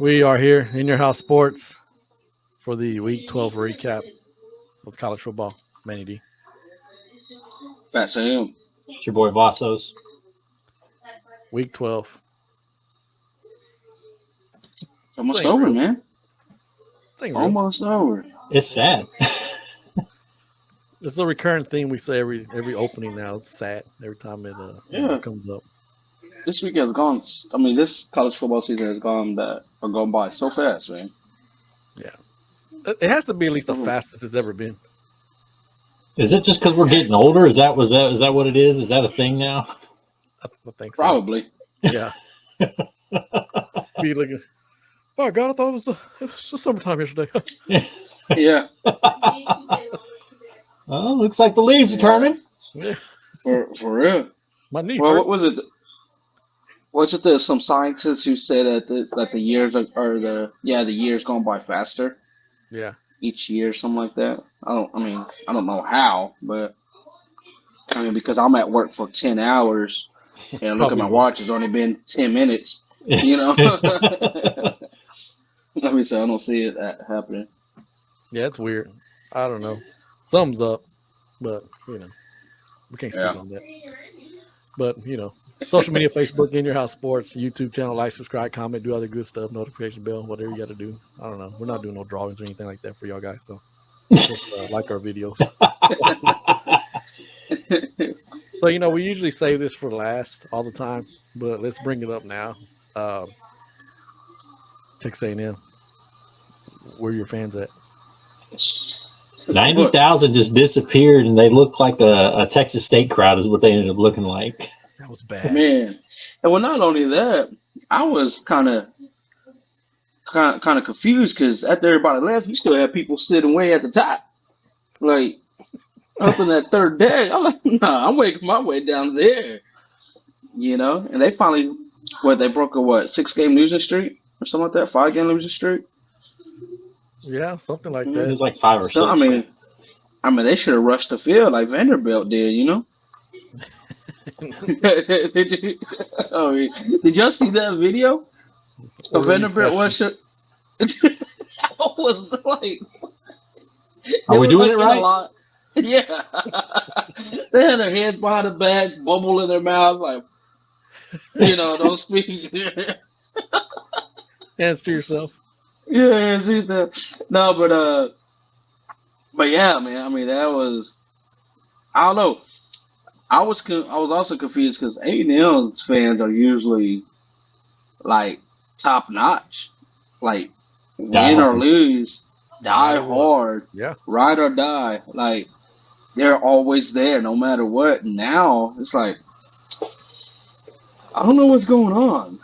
We are here in your house sports for the Week 12 recap of college football. Manny D. That's him. It's your boy Vassos. Week 12. Almost This ain't over, real. man. This ain't real. Almost over. It's sad. It's a recurring theme we say every opening now. It's sad every time it Yeah. comes up. This week has gone. I mean, this college football season has gone by so fast, man. It has to be at least the fastest it's ever been. Is it just because we're getting older? Is that what it is? Is that a thing now? I think so. Probably. Yeah. Be looking. Oh God, I thought it was just summertime yesterday. Yeah. Oh, looks like the leaves are turning. Yeah. For real. My knee Well, hurt. what was it? Was it there's some scientists who said that the years the years gone by faster Yeah. each year, something like that. I don't know how, but because I'm at work for 10 hours and look at my watch, it's only been 10 minutes. You know. So I don't see it happening. Yeah, it's weird. I don't know. Thumbs up, but we can't speak on that. But social media, Facebook, In Your House Sports, YouTube channel, like, subscribe, comment, do other good stuff, notification bell, whatever you got to do. I don't know. We're not doing no drawings or anything like that for y'all guys, so just like our videos. So we usually save this for last all the time, but let's bring it up now. Texas A&M, where are your fans at? 90,000 just disappeared, and they look like a Texas State crowd is what they ended up looking like. That was bad, man. And well, not only that, I was kind of confused because after everybody left, you still had people sitting way at the top, like up in that third deck. I'm like, nah, I'm making my way down there, And they finally, they broke a 6-game losing streak or something like that, 5-game losing streak. Yeah, something like It that. was like 5 or 6. I mean, they should have rushed the field like Vanderbilt did, Did y'all see that video of Vanderbilt worship? I was like, are we doing it right? Yeah. They had their hands behind the back, bubble in their mouth, like, don't speak. Hands to yourself. Yeah, she said no, but yeah, man. I mean, that was, I don't know. I was also confused because A&M's fans are usually like top notch, like win or lose, die hard, ride or die. Like they're always there no matter what. Now it's like I don't know what's going on.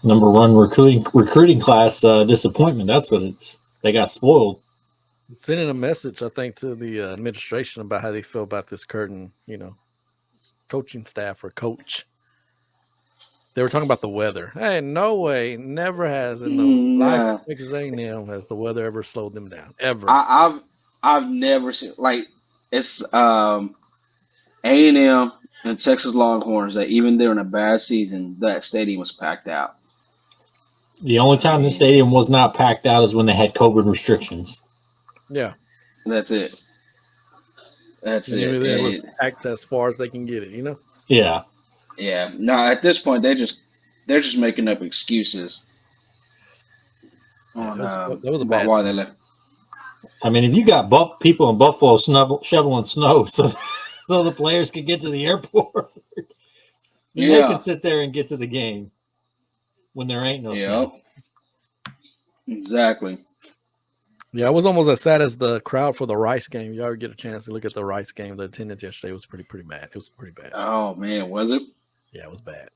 Number one recruiting class disappointment. That's what it's. They got spoiled. Sending a message, I think, to the administration about how they feel about this current, coaching staff or coach. They were talking about the weather. Hey, no way, never has in the life of Texas A&M has the weather ever slowed them down ever. I've never seen it's A&M and Texas Longhorns that even during a bad season that stadium was packed out. The only time the stadium was not packed out is when they had COVID restrictions. Yeah. That's it. It was packed as far as they can get it, Yeah. Yeah. No, at this point they're just making up excuses. That was a bad why they left. I mean, if you got people in Buffalo shoveling snow so the players can get to the airport, they can sit there and get to the game when there ain't no snow. Exactly. Yeah, it was almost as sad as the crowd for the Rice game. You ever get a chance to look at the Rice game? The attendance yesterday was pretty bad. It was pretty bad. Oh man, was it? Yeah, it was bad.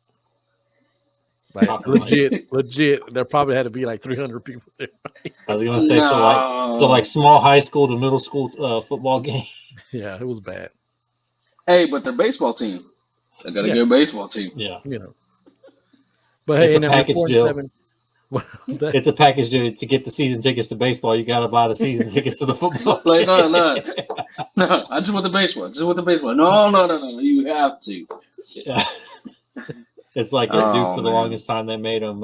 Like legit. There probably had to be like 300 people there. Right? I was gonna say so like small high school to middle school football game. Yeah, it was bad. Hey, but their baseball team, they got a good baseball team. Yeah, But it's hey, a package deal. What was that? It's a package deal to get the season tickets to baseball. You got to buy the season tickets to the football. Like no. I just want the baseball. No. You have to. Yeah. It's like at Duke for the longest time. They made them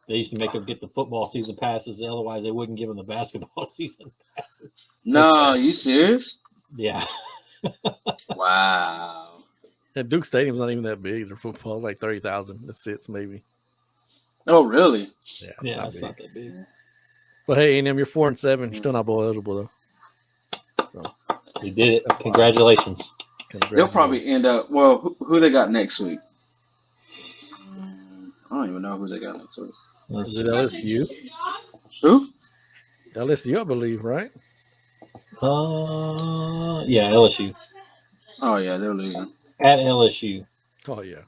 They used to make them get the football season passes. Otherwise, they wouldn't give them the basketball season passes. No, you serious? Yeah. Wow. And Duke Stadium's not even that big. Their football's like 30,000. It sits maybe. Oh, really? Yeah, Yeah, it's not that big. But hey, A&M, you're 4-7. You're still not bowl eligible though. So, You did it. Congratulations. They'll probably end up. Well, who they got next week? I don't even know who they got next week. Is it LSU? Who? LSU, I believe, right? Yeah, LSU. Oh yeah, they're losing. At LSU. Oh yeah.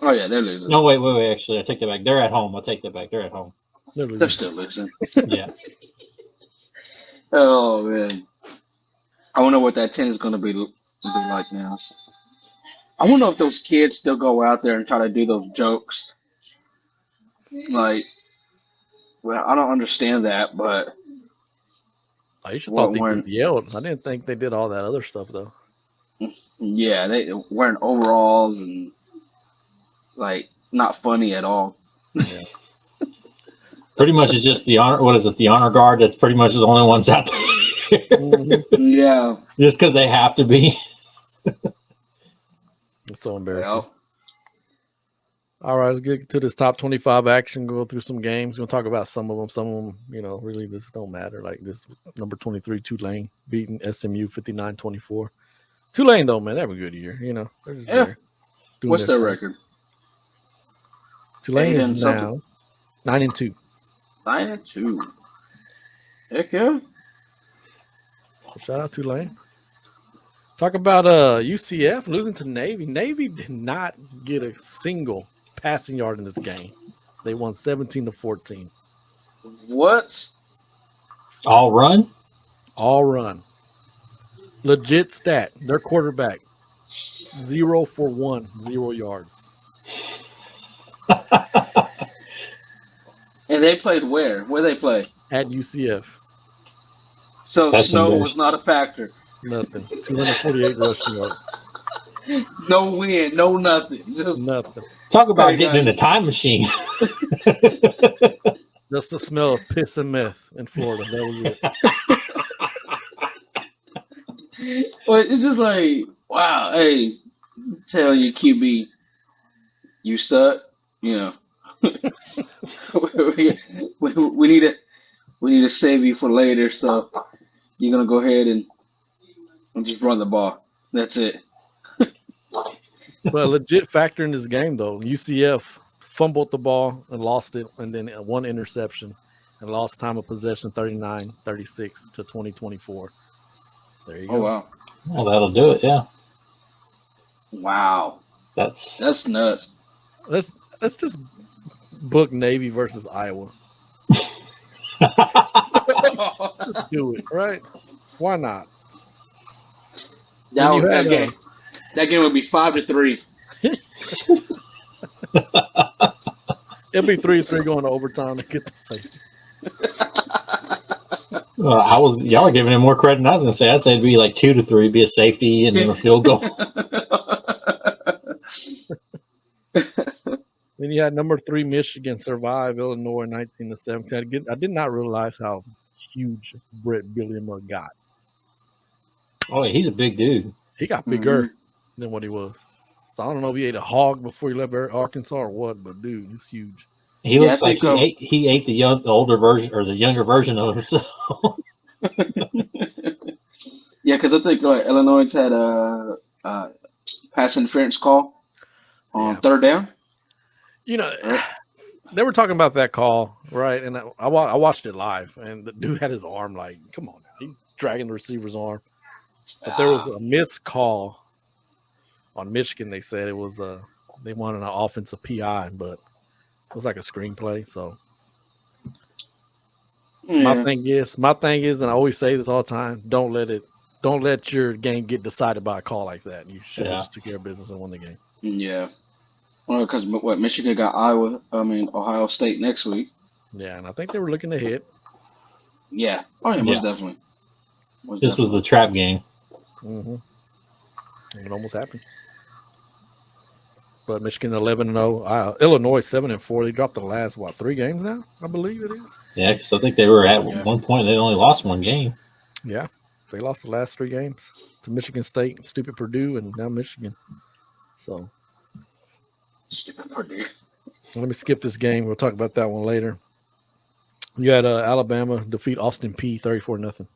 Oh yeah, they're losing. No, wait. Actually, I take that back. They're at home. I take that back. They're at home. They're still losing. Yeah. Oh man, I wonder what that 10 is going to be like now. I wonder if those kids still go out there and try to do those jokes. Like, well, I don't understand that, but I used to thought they just yelled. I didn't think they did all that other stuff though. Yeah, they wearing overalls and like not funny at all. Yeah. Pretty much it's just the honor. What is it? The honor guard. That's pretty much the only ones out there. Mm-hmm. Yeah. Just because they have to be. It's so embarrassing. Well, all right, let's get to this top 25 action. Go through some games. We'll talk about some of them. Some of them, really just don't matter. Like this number 23 Tulane beating SMU 59-24. Tulane though, man, they have a good year. They're just there. What's their record? Tulane is now 9-2. 9-2. Heck yeah. Shout out Tulane. Talk about UCF losing to Navy. Navy did not get a single passing yard in this game. They won 17-14. What? All run? All run. Legit stat. Their quarterback 0 for 1, 0 yards. And they played where? Where they play? At UCF. So snow was not a factor. Nothing. 248 rushing yards. No wind, no nothing. Just nothing. Talk about getting in a time machine. Just the smell of piss and meth in Florida. That was it. Well, it's just like, wow, hey, tell your QB, you suck. We need to save you for later, so you're gonna go ahead and just run the ball. That's it. But a legit factor in this game, though, UCF fumbled the ball and lost it, and then one interception and lost time of possession 39-36 to 20-24. There you go. Oh wow. Well, that'll do it. Yeah. Wow. That's nuts. Let's just book Navy versus Iowa. Just do it, right? Why not? That game would be 5-3. It'll be 3-3 going to overtime to get the safety. Y'all are giving him more credit than I was going to say. I'd say it'd be like 2-3, be a safety and then a field goal. Then you had number 3 Michigan survive Illinois 19-17. I did not realize how huge Brett Bielema got. Oh, he's a big dude. He got bigger than what he was. So I don't know if he ate a hog before he left Arkansas or what, but dude, he's huge. He looks like he ate the older version or the younger version of himself. Yeah, because I think Illinois had a pass interference call on third down. They were talking about that call, right? And I watched it live, and the dude had his arm like, come on now. He's dragging the receiver's arm. But there was a missed call on Michigan. They said it was they wanted an offensive PI, but it was like a screenplay. So my thing is, and I always say this all the time: don't let your game get decided by a call like that. You should just take care of business and win the game. Yeah. Well, because Michigan got Ohio State next week. Yeah, and I think they were looking ahead. Yeah. Oh yeah, most definitely. This was the trap game. Mm-hmm. It almost happened. but Michigan 11-0. Illinois 7-4. They dropped the last 3 games now, I believe it is. Yeah, because I think they were at one point they only lost 1 game. Yeah, they lost the last 3 games to Michigan State, stupid Purdue, and now Michigan. So stupid Purdue. Let me skip this game. We'll talk about that one later. You had Alabama defeat Austin P 34-0.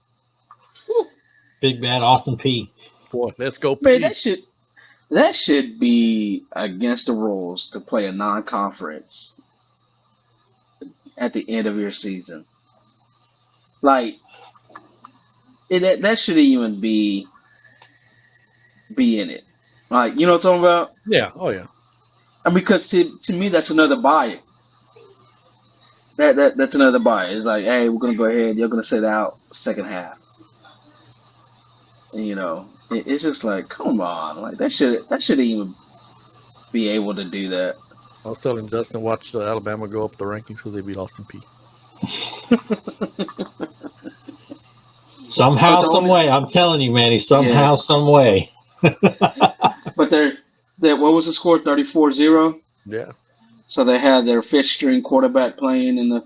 Big bad Austin P. Boy, let's go P. Man, that should be against the rules to play a non-conference at the end of your season. Like, that shouldn't even be in it. Like, you know what I'm talking about? Yeah. Oh, yeah. And because to me, that's another buy. That's another buy. It's like, hey, we're gonna go ahead. You're gonna sit out second half. And, you know, it's just like, come on, like that shouldn't even be able to do that. I was telling Justin, watch Alabama go up the rankings because they beat Austin P. Somehow, some way. I'm telling you, Manny. Somehow, some way. But what was the score? 34-0. Yeah. So they had their fifth-string quarterback playing in the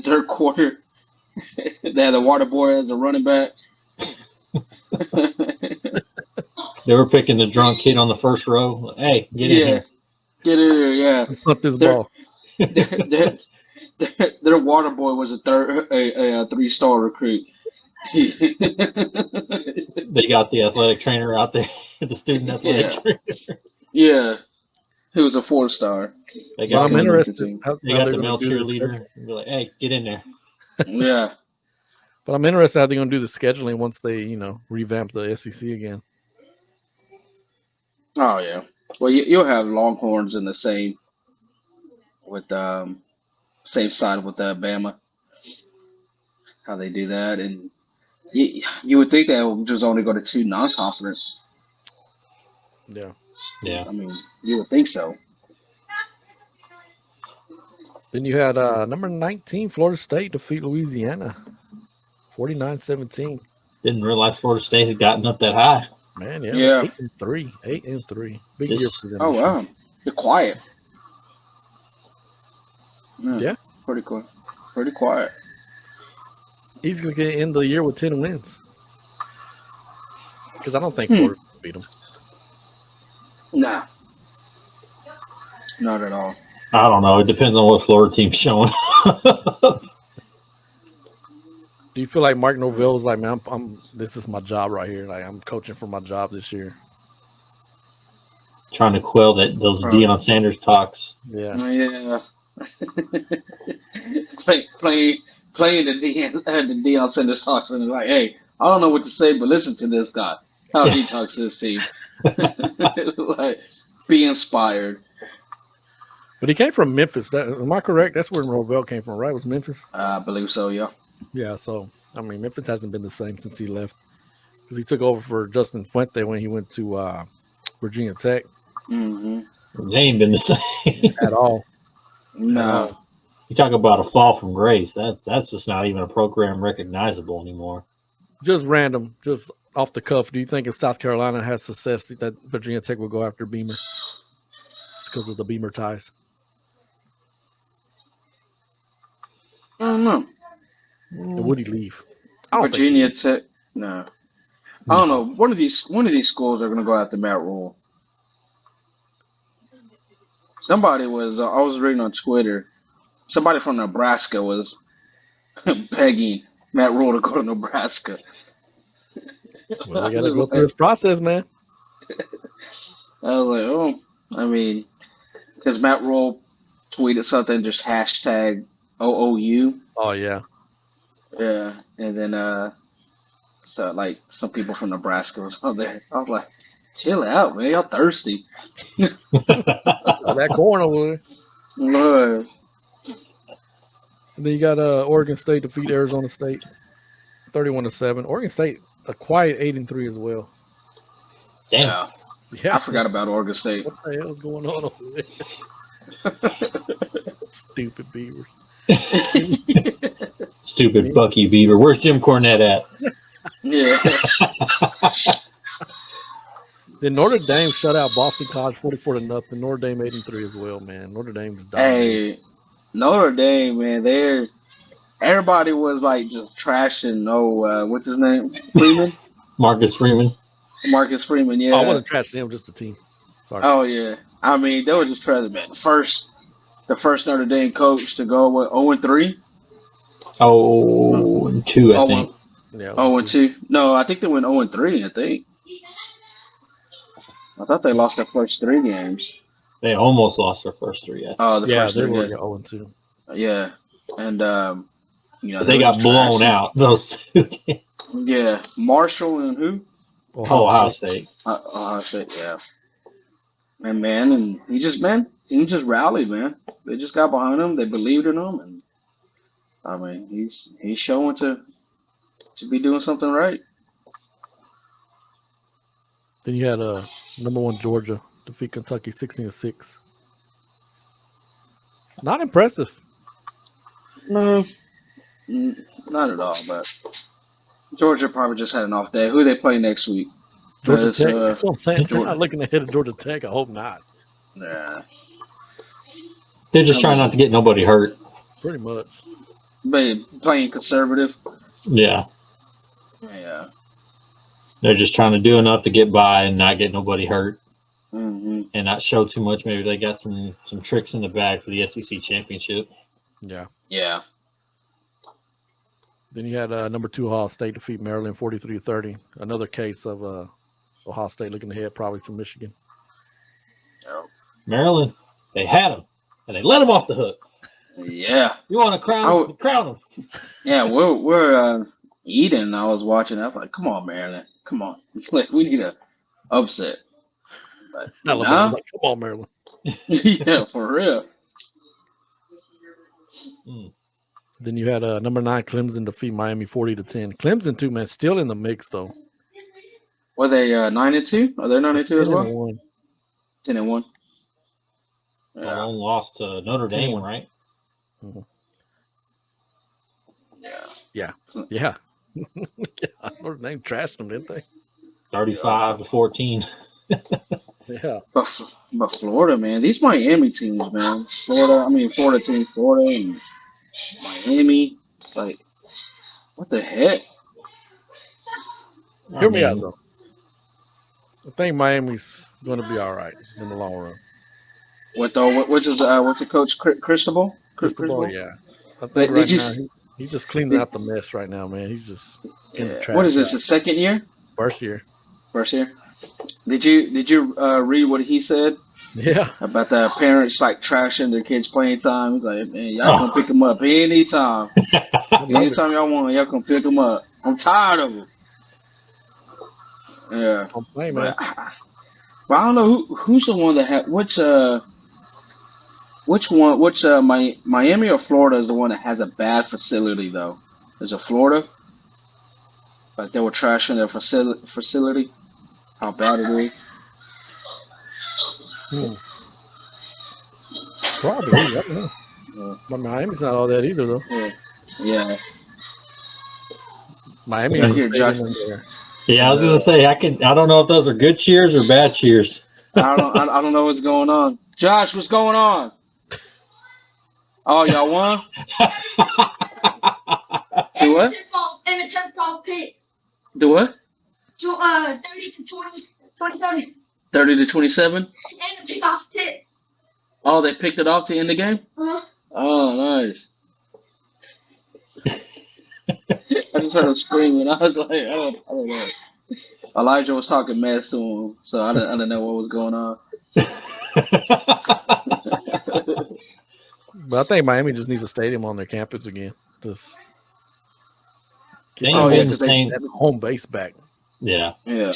third quarter. They had the water boy as a running back. They were picking the drunk kid on the first row. Hey, get in here. Get in here, yeah. Put this ball. Their water boy was a 3-star recruit. They got the athletic trainer out there, the student athletic trainer. Yeah, he was a 4-star. I'm interested. They got the male cheerleader. They're like, hey, get in there. Yeah. But I'm interested how they're going to do the scheduling once they, revamp the SEC again. Oh yeah. Well, you'll have Longhorns in the same side with Alabama. How they do that, and you would think that would just only go to 2 non-conference. Yeah. Yeah. I mean, you would think so. Then you had number 19 Florida State defeat Louisiana, 49-17. Didn't realize Florida State had gotten up that high. Man, yeah. 8-3. Big year for them. Oh wow, they're quiet. Yeah. Pretty cool. Pretty quiet. He's going to end the year with 10 wins. Because I don't think Florida can beat them. Nah. Not at all. I don't know. It depends on what Florida team's showing. Do you feel like Mark Norvell was like, man, this is my job right here. Like, I'm coaching for my job this year. Trying to quell those Deion Sanders talks. Yeah. Yeah. Playing the Deion Sanders talks and like, hey, I don't know what to say, but listen to this guy. How he talks to his team. Like, be inspired. But he came from Memphis. Am I correct? That's where Norvell came from, right? Was Memphis? I believe so, yeah. Yeah, so, I mean, Memphis hasn't been the same since he left. Because he took over for Justin Fuente when he went to Virginia Tech. Mm-hmm. They ain't been the same. At all. No. You talk about a fall from grace. That's just not even a program recognizable anymore. Just random, just off the cuff. Do you think if South Carolina has success that Virginia Tech will go after Beamer? Just because of the Beamer ties. I don't know. And would he leave? Virginia Tech? No. I don't know. One of these schools are going to go after Matt Rule. Somebody was. I was reading on Twitter. Somebody from Nebraska was begging Matt Rule to go to Nebraska. Well, we got to go through this process, man. I was like, oh, I mean, because Matt Rule tweeted something, just hashtag OOU. Oh, yeah. Yeah, and then so like some people from Nebraska was on there. I was like, chill out, man, y'all thirsty. That corner over there. And then you got Oregon State defeat Arizona State, 31-7. Oregon State a quiet 8-3 as well. Damn. Yeah, I forgot about Oregon State. What the hell is going on over there? Stupid Beavers. Stupid Bucky Beaver. Where's Jim Cornette at? Yeah. Then Notre Dame shut out Boston College 44-0. Notre Dame 8-3 as well, man. Notre Dame just dominated. Hey, Notre Dame, man, everybody was like just trashing. What's his name? Freeman, Marcus Freeman. Marcus Freeman. Yeah. Oh, I wasn't trashing him, just the team. Sorry. Oh yeah. I mean, they were just trashing, man. The first Notre Dame coach to go with 0-3. 0-2, I think. Yeah. 0-2. No, I think they went 0-3. I think. I thought they lost their first 3 games. They almost lost their first 3. I think. Oh, the first they 3 were games. 0-2. Yeah, and they got blown out. Those 2 games. Yeah, Marshall and who? Ohio State. Ohio State. Yeah. And he just rallied, man. They just got behind him. They believed in him, and I mean, he's showing to be doing something right. Then you had number 1 Georgia defeat Kentucky 16-6. Not impressive. No, not at all. But Georgia probably just had an off day. Who they play next week? Georgia Tech. That's what I'm saying. They're not looking ahead of Georgia Tech. I hope not. Yeah. They're just trying not to get nobody hurt. Pretty much. But playing conservative. Yeah. Yeah. They're just trying to do enough to get by and not get nobody hurt. Mm-hmm. And not show too much. Maybe they got some tricks in the bag for the SEC championship. Yeah. Yeah. Then you had number 2 Ohio State defeat Maryland 43-30. Another case of Ohio State looking ahead probably to Michigan. Maryland, they had them, and they let them off the hook. Yeah. You want to crown them? Yeah, we're Eden. I was watching. I was like, come on, Maryland, come on. Like, we need a upset. But Alabama's like, come on, Maryland. Yeah, for real. Then you had number 9 Clemson defeat Miami 40-10. Clemson too, man, still in the mix though. Were they 9-2? Are they 9-2 as well? 10-1. Yeah. One lost to Notre Dame, right? Mm-hmm. Yeah. Yeah. Notre Dame trashed them, didn't they? 35-14. Yeah. But Florida, man, these Miami teams, man. Florida teams, Florida and Miami. Like, what the heck? Hear me out, though. I think Miami's going to be all right in the long run. What's the coach, Cristobal? Cristobal, yeah. I think right now he's just cleaning out the mess right now, man. He's just in the trash. What is this? His second year? First year. Did you read what he said? Yeah. About the parents like trashing their kids' playing time. He's like, man, y'all can pick them up anytime. Anytime y'all want, y'all can pick them up. I'm tired of them. Yeah. I'm playing, man. But I don't know who's the one that had which Miami or Florida is the one that has a bad facility though? Is it Florida? Like they were trashing their facility. How bad it is. Probably. I don't know. Yeah. But Miami's not all that either, though. Yeah. Miami is a stadium in there. Yeah, I was gonna say I don't know if those are good cheers or bad cheers. I don't know what's going on. Josh, what's going on? Oh, y'all won? Do what? And the turf ball pit. Do what? 30-27. 30-27? And the pick off tip. Oh, they picked it off to end the game? Uh-huh. Oh, nice. I just heard him screaming. I was like, I don't know. Elijah was talking mess to him, so I didn't know what was going on. But I think Miami just needs a stadium on their campus again. Just they ain't been the same. Home base back. Yeah. They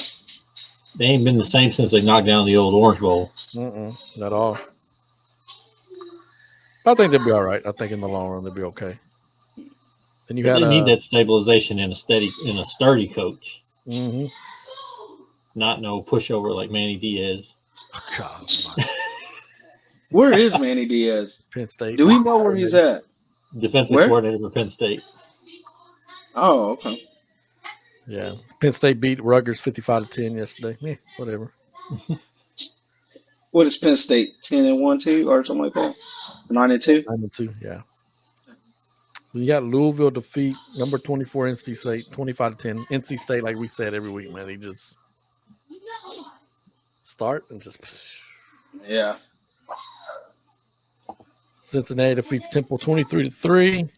ain't been the same since they knocked down the old Orange Bowl. Not all. I think they'll be all right. I think in the long run they'll be okay. Then you they need that stabilization in a sturdy coach. Mm-hmm. Not no pushover like Manny Diaz. Oh, God. Where is Manny Diaz? Penn State. Do we know where he's at? Defensive coordinator for Penn State. Oh, okay. Yeah. Penn State beat Rutgers 55-10 yesterday. Whatever. What is Penn State? 10-1, 2, or something like that. 9-2. 9-2, yeah. You got Louisville defeat number 24 NC State, 25-10. NC State, like we said every week, man, they just start and just. Yeah. Cincinnati defeats Temple 23-3.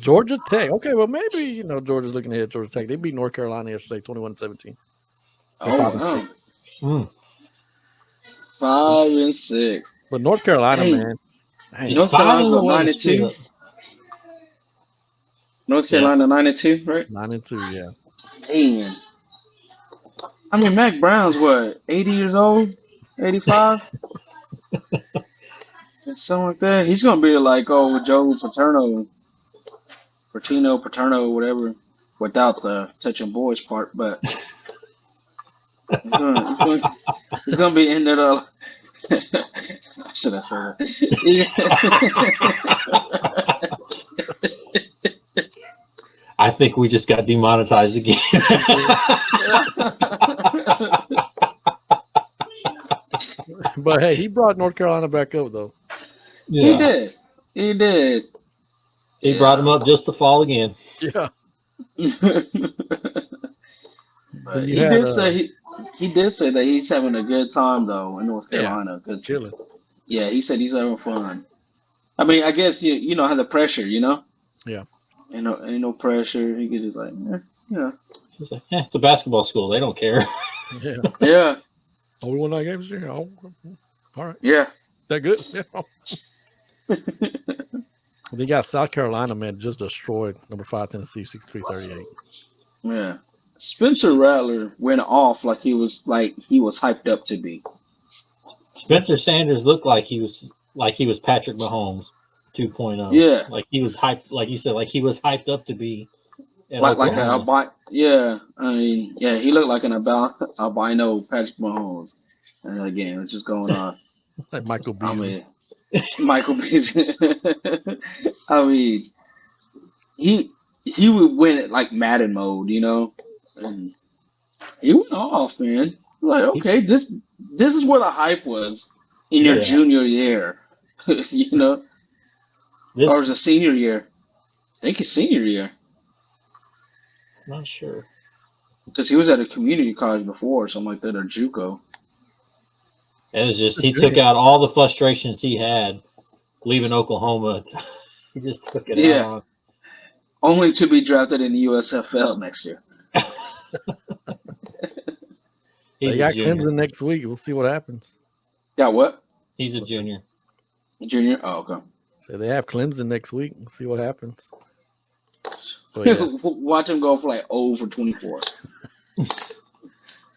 Georgia Tech. Okay, well maybe Georgia's looking ahead. Georgia Tech. They beat North Carolina yesterday, 21-17. Oh, wow. 5 5-6. But North Carolina, man. North Carolina 9-2. North Carolina 9-2, right? 9-2, yeah. Man. I mean, Mac Brown's what, 80 years old? 85? Something like that. He's gonna be like Joe Paterno, whatever, without the touching boys part. But he's gonna be in that. I should have said that. I think we just got demonetized again. But hey, he brought North Carolina back up though. Yeah. He did. He brought him up just to fall again. Yeah. But he did say that he's having a good time though in North Carolina because chilling. Yeah, he said he's having fun. I mean, I guess you know have the pressure, Yeah. Ain't no pressure. He could just like, yeah. He's like, it's a basketball school. They don't care. Yeah. Yeah. Oh, we won 9 games this year. Oh, all right. Yeah. That good? Yeah. They got South Carolina, man, just destroyed number 5 Tennessee 63-38. Yeah. Spencer Rattler went off like he was hyped up to be. Spencer Sanders looked like he was Patrick Mahomes 2.0. Yeah. Like he was hyped, like you said, like he was hyped up to be. Like an albino. Yeah. I mean, yeah, he looked like an albino Patrick Mahomes. And again, it's just going on. Like Michael Beasley. Michael Beasley. I mean, he would win it like Madden mode, and he went off, man. Like, okay, this is where the hype was in your junior year, or was it senior year? I think it's senior year. Not sure. Because he was at a community college before, or something like that, or JUCO. It was just he took out all the frustrations he had leaving Oklahoma. He just took it out on. Only to be drafted in the USFL next year. They got Clemson next week. We'll see what happens. Got what? He's a junior. Junior? Oh, okay. So they have Clemson next week. We'll see what happens. Watch him go for like 0 for 24.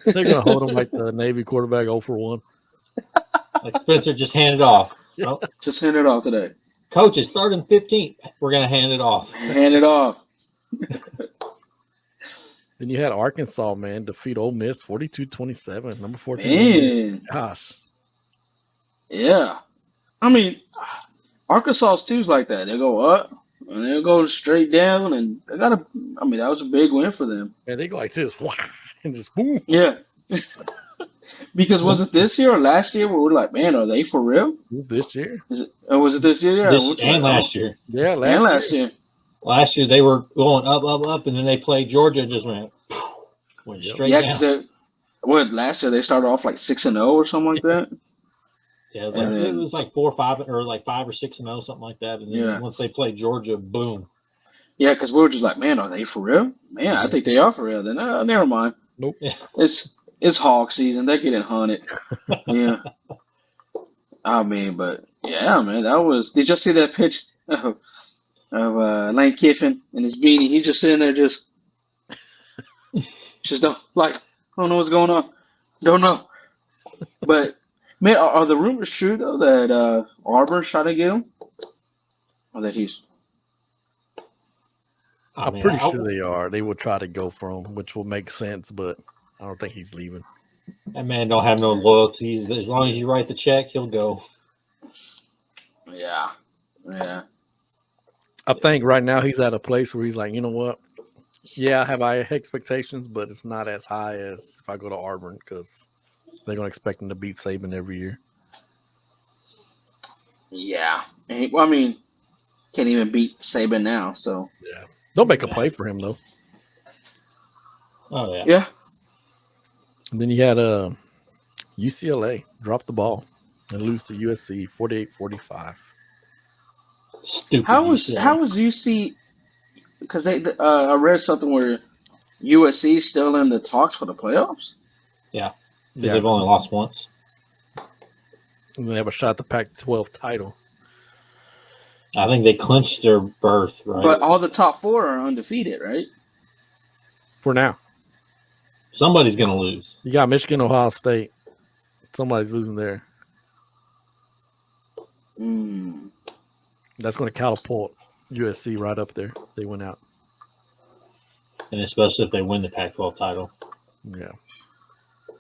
They're going to hold him like the Navy quarterback 0 for 1. Like Spencer just hand it off. Oh, just hand it off today. Coach, it's 3rd and 15. We're going to hand it off. Hand it off. Then you had Arkansas, man, defeat Ole Miss 42-27, number 14. Man. Gosh. Yeah. I mean, Arkansas's two's like that. They go up and they'll go straight down, and they that was a big win for them. Man, they go like this. And just boom. Yeah. Because was it this year or last year where we're like, man, are they for real? It was this year. Was it this year? Yeah. And last year. Yeah, last year. Last year they were going up, and then they played Georgia and just went straight down. Yeah, because last year they started off like 6-0 or something like that. Yeah, it was like 4 or 5 or like 5 or 6-0, something like that. And then once they played Georgia, boom. Yeah, because we were just like, man, are they for real? Man, I think they are for real. Then never mind. Nope. It's hog season. They're getting hunted. Yeah. I mean, but yeah, man, that was. Did you see that pitch of Lane Kiffin and his beanie? He's just sitting there, just don't know what's going on. Don't know. But man, are the rumors true though that Auburn's trying to get him, or that he's? I'm pretty sure they are. They will try to go for him, which will make sense, but I don't think he's leaving. That man don't have no loyalties. As long as you write the check, he'll go. Yeah. I think right now he's at a place where he's like, you know what? Yeah, I have high expectations, but it's not as high as if I go to Auburn because They're gonna expect him to beat Saban every year. Yeah. Well, I mean, can't even beat Saban now. So Yeah, they'll make a play for him though. Oh yeah. yeah. And then you had UCLA drop the ball and lose to USC 48-45. Stupid. How was UCLA. UC? Because I read something where USC still in the talks for the playoffs. Yeah. Because they've only lost once. And they have a shot at the Pac-12 title. I think they clinched their berth, right? But all the top 4 are undefeated, right? For now. Somebody's going to lose. You got Michigan, Ohio State. Somebody's losing there. That's going to catapult USC right up there. They went out. And especially if they win the Pac-12 title. Yeah.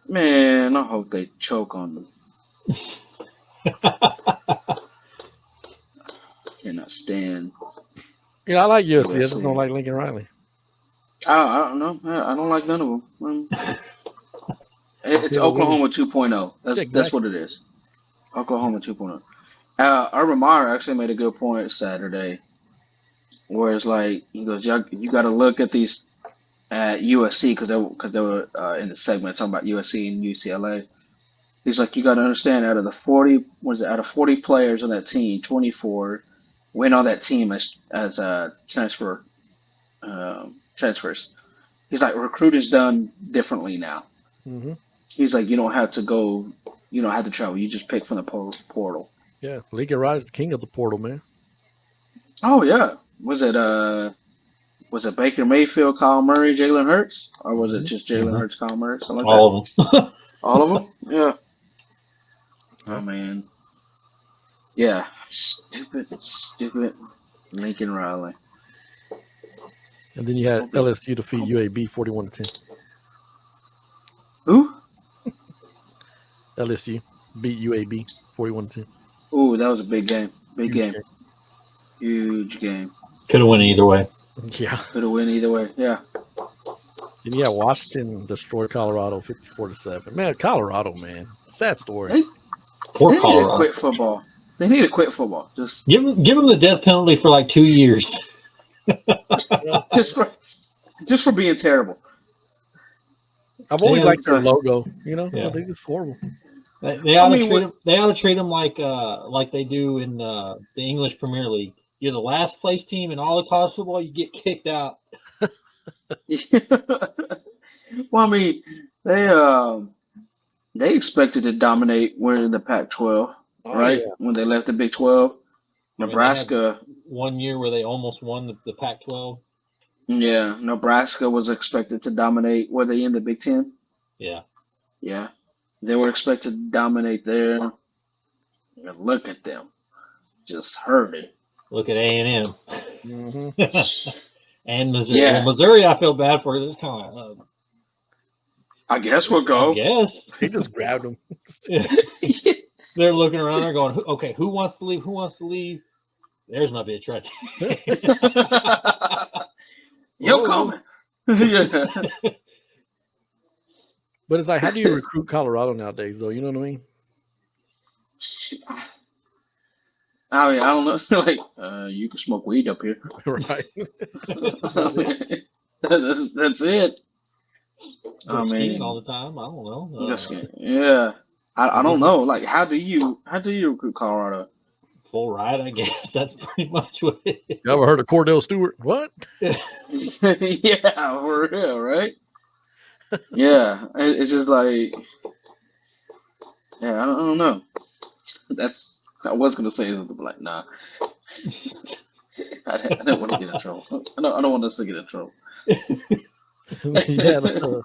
Man, I hope they choke on them. Cannot stand. I like USC. I just USC. don't like Lincoln Riley. I don't know. I don't like none of them. It's Oklahoma 2.0. That's what it is. Oklahoma 2.0. Urban Meyer actually made a good point Saturday, where it's like he goes, "You got to look at these at USC because they were in the segment talking about USC and UCLA." He's like, "You got to understand, out of 40 players on that team, 24 went on that team as transfers." He's like, recruiting's done differently now. Mm-hmm. He's like, you don't have to travel. You just pick from the portal. Yeah, Lincoln Riley's the king of the portal, man. Oh yeah, was it Baker Mayfield, Kyle Murray, Jalen Hurts, or was it just Jalen Hurts, Kyle Murray, something like All that? of them. All of them. Yeah. Oh man. Yeah. Stupid Lincoln Riley. And then you had LSU defeat UAB 41-10. Who? LSU beat UAB 41-10. Ooh, that was a big game. Big Huge game. Huge game. Could have went either way. Yeah. Could have went either way. Yeah. And yeah, Washington destroyed Colorado 54-7. Man, Colorado, man. Sad story. They Poor need to Colorado. quit football. They need to quit football. Just Give them the death penalty for like 2 years. just for being terrible. I've always Yeah, liked their logo. Yeah. They just horrible. They ought to treat them like they do in the English Premier League. You're the last place team in all of college football. You get kicked out. Well, I mean, they expected to dominate winning the Pac-12, right? Yeah. When they left the Big 12, I mean, Nebraska. 1 year where they almost won the Pac-12. Yeah, Nebraska was expected to dominate. Were they in the Big 10? Yeah. Yeah, they were expected to dominate there. And look at them, just hurting. Look at A&M. Mm-hmm. And Missouri. Yeah. Well, Missouri, I feel bad for. It's kind of like, I guess we'll go. I guess. He just grabbed them. They're looking around. They're going, okay, who wants to leave? Who wants to leave? There's my bitch right there. You're coming. Yeah. But it's like, how do you recruit Colorado nowadays, though? You know what I mean? I don't know. Like, you can smoke weed up here. Right. That's it. Or skiing all the time. I don't know. Yeah. I don't know. Like, how do you recruit Colorado? Full ride, I guess. That's pretty much what it is. You ever heard of Cordell Stewart? What? Yeah, for real, right? Yeah, it's just like, yeah, I don't know. I was gonna say something like, nah. I don't want to get in trouble. I don't want us to get in trouble. Yeah,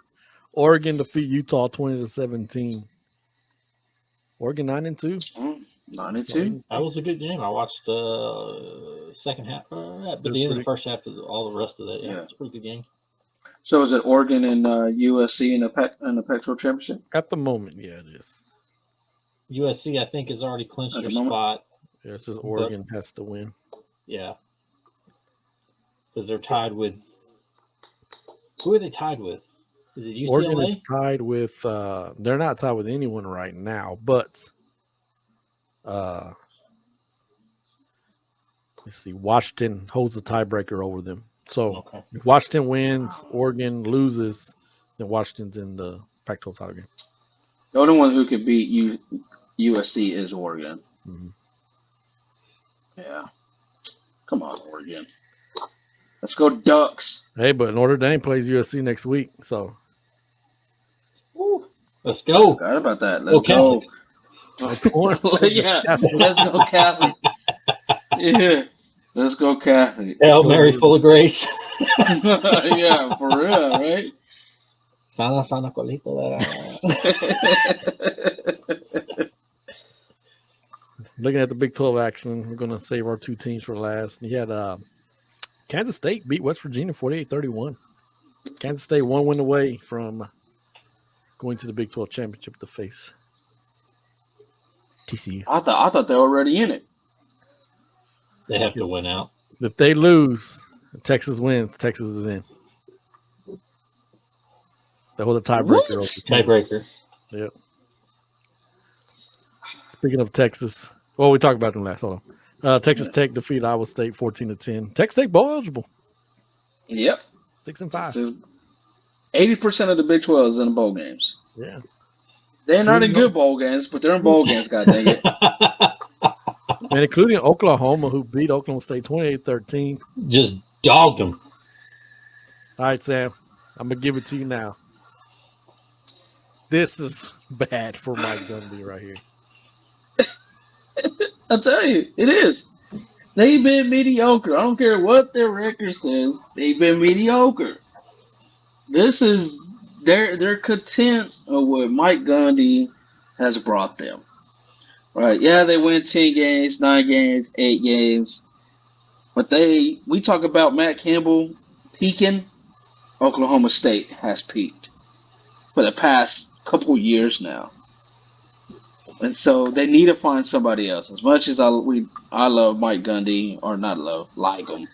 Oregon defeat Utah 20-17. Oregon 9-2. 9-2. That was a good game. I watched the second half, but the end of the first half of all the rest of that. Yeah, it's a pretty good game. So is it Oregon and USC in the Pac-12 championship? At the moment, yeah, it is. USC, I think, has already clinched their spot. Yeah, it's just Oregon has to win. Yeah, because they're tied with. Who are they tied with? Is it Oregon is UCLA? tied with. They're not tied with anyone right now, but let's see. Washington holds the tiebreaker over them. So Okay. if Washington wins, Oregon loses, then Washington's in the Pac-12 title game. The only one who could beat USC is Oregon. Mhm. Yeah. Come on, Oregon. Let's go Ducks. Hey, but Notre Dame plays USC next week, so Woo. Let's go. Forgot about that. Go Let's go. Catholics. Yeah, let's go Catholic. Yeah, let's go Catholic. Hail Mary, full of grace. Yeah, for real, right? Sana sana colito. looking at the Big 12 action, we're going to save our two teams for last. You had Kansas State beat West Virginia 48-31. Kansas State one win away from going to the Big 12 championship to face TCU. I thought they were already in it. They have to win out. If they lose, Texas wins, Texas is in. They hold a tiebreaker. What? Over Kansas. Tiebreaker. Yep. Speaking of Texas, well, we talked about them last. Hold on. Texas Tech defeated Iowa State 14-10. Texas Tech bowl eligible. Yep. 6-5. 80% of the Big 12 is in the bowl games. Yeah. They're not in good bowl games, but they're in bowl games, god dang it. And including Oklahoma, who beat Oklahoma State 28-13. Just dogged them. All right, Sam, I'm going to give it to you now. This is bad for Mike Gundy right here. I'll tell you, it is. They've been mediocre. I don't care what their record says. They've been mediocre. This is they're content of what Mike Gundy has brought them. Right? Yeah, they win 10 games, 9 games, 8 games. But we talk about Matt Campbell peaking. Oklahoma State has peaked for the past couple years now. And so they need to find somebody else. As much as I love Mike Gundy, or not like him,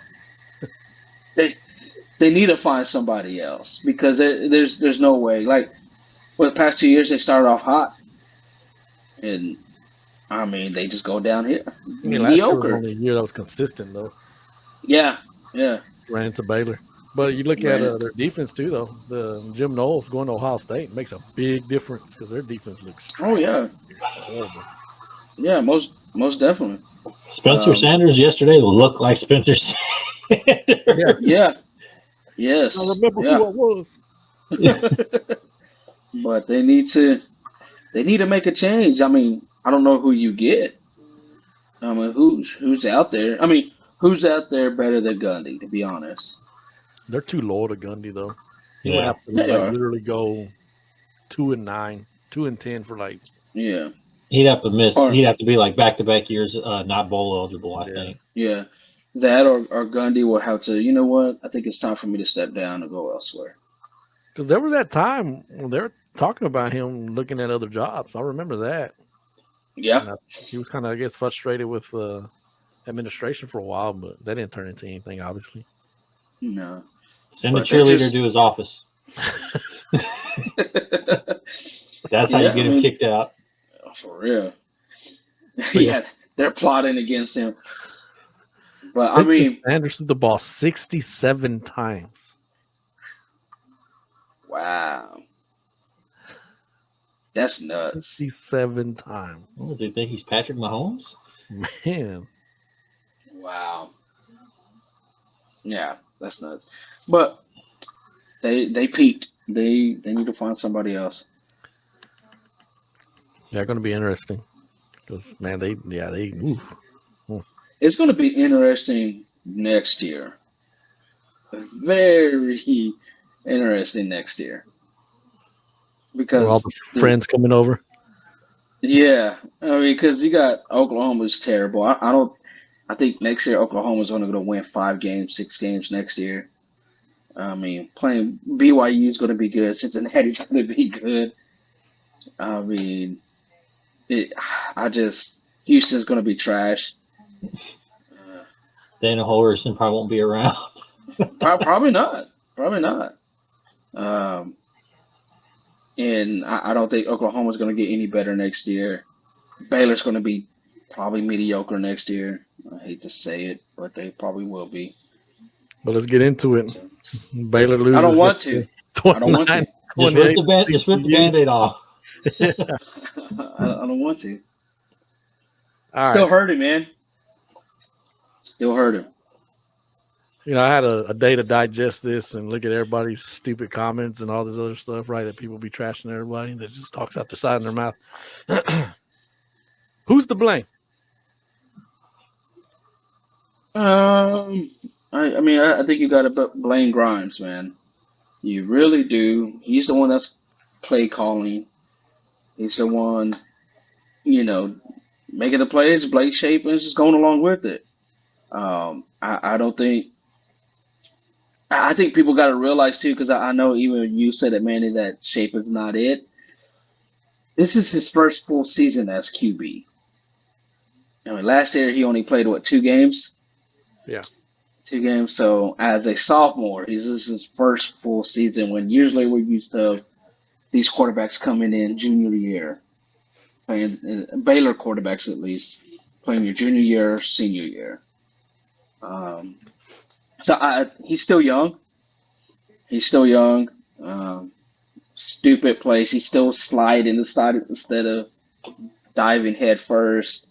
they need to find somebody else because there's no way. Like for the past 2 years, they started off hot, and I mean they just go down here. I mean, last year was only a year that was consistent though. Yeah. Ran into Baylor. But you look at their defense too, though. The Jim Knowles going to Ohio State makes a big difference because their defense looks. Oh yeah. Horrible. Yeah, most definitely. Spencer Sanders yesterday looked like Spencer Sanders. Yeah. Yes. I remember who I was. But they need to make a change. I mean, I don't know who you get. I mean, who's out there? I mean, who's out there better than Gundy? To be honest. They're too low to Gundy though. He Yeah. would have to literally go 2-9, 2-10 for like. Yeah. He'd have to miss. He'd have to be like back-to-back years, not bowl eligible. I think. Yeah, that or Gundy will have to. You know what? I think it's time for me to step down and go elsewhere. Because there was that time when they were talking about him looking at other jobs. I remember that. Yeah. He was kind of, I guess, frustrated with administration for a while, but that didn't turn into anything, obviously. No. Send a cheerleader to his office. That's how you get him kicked out. For real. Yeah, they're plotting against him. But I mean, Sanders threw the ball 67 times. Wow. That's nuts. 67 times. What, does he think he's Patrick Mahomes? Man. Wow. Yeah, that's nuts. But they peaked. They need to find somebody else. They're going to be interesting. Because, man, It's going to be interesting next year. Very interesting next year. Because all the friends coming over. Yeah. I mean, because you got Oklahoma's terrible. I think next year Oklahoma's only going to win 5 games, 6 games next year. I mean, playing BYU is going to be good. Cincinnati's going to be good. I mean, Houston's going to be trash. Dana Holgerson probably won't be around. Probably not. and I don't think Oklahoma's going to get any better next year. Baylor's going to be probably mediocre next year. I hate to say it, but they probably will be. But let's get into it. So, Baylor I don't loses want to. I don't want to. 29-28 Just rip the TCU. Band-Aid off. I don't want to. All Still right. hurting, man. Still hurting. I had a day to digest this and look at everybody's stupid comments and all this other stuff, right? That people be trashing everybody that just talks out the side of their mouth. Who's to blame? I think you got to blame Grimes, man. You really do. He's the one that's play calling. He's the one, you know, making the plays. Blake Shapen's just going along with it. I don't think. I think people got to realize too, because I know even you said it, Manny, that Shapen's not it. This is his first full season as QB. I mean, last year he only played what 2 games. Yeah. 2 games. So as a sophomore, this is his first full season. When usually we're used to these quarterbacks coming in junior year, playing Baylor quarterbacks at least playing your junior year, senior year. He's still young. He's still young. Stupid plays. He still slide in the side instead of diving head first.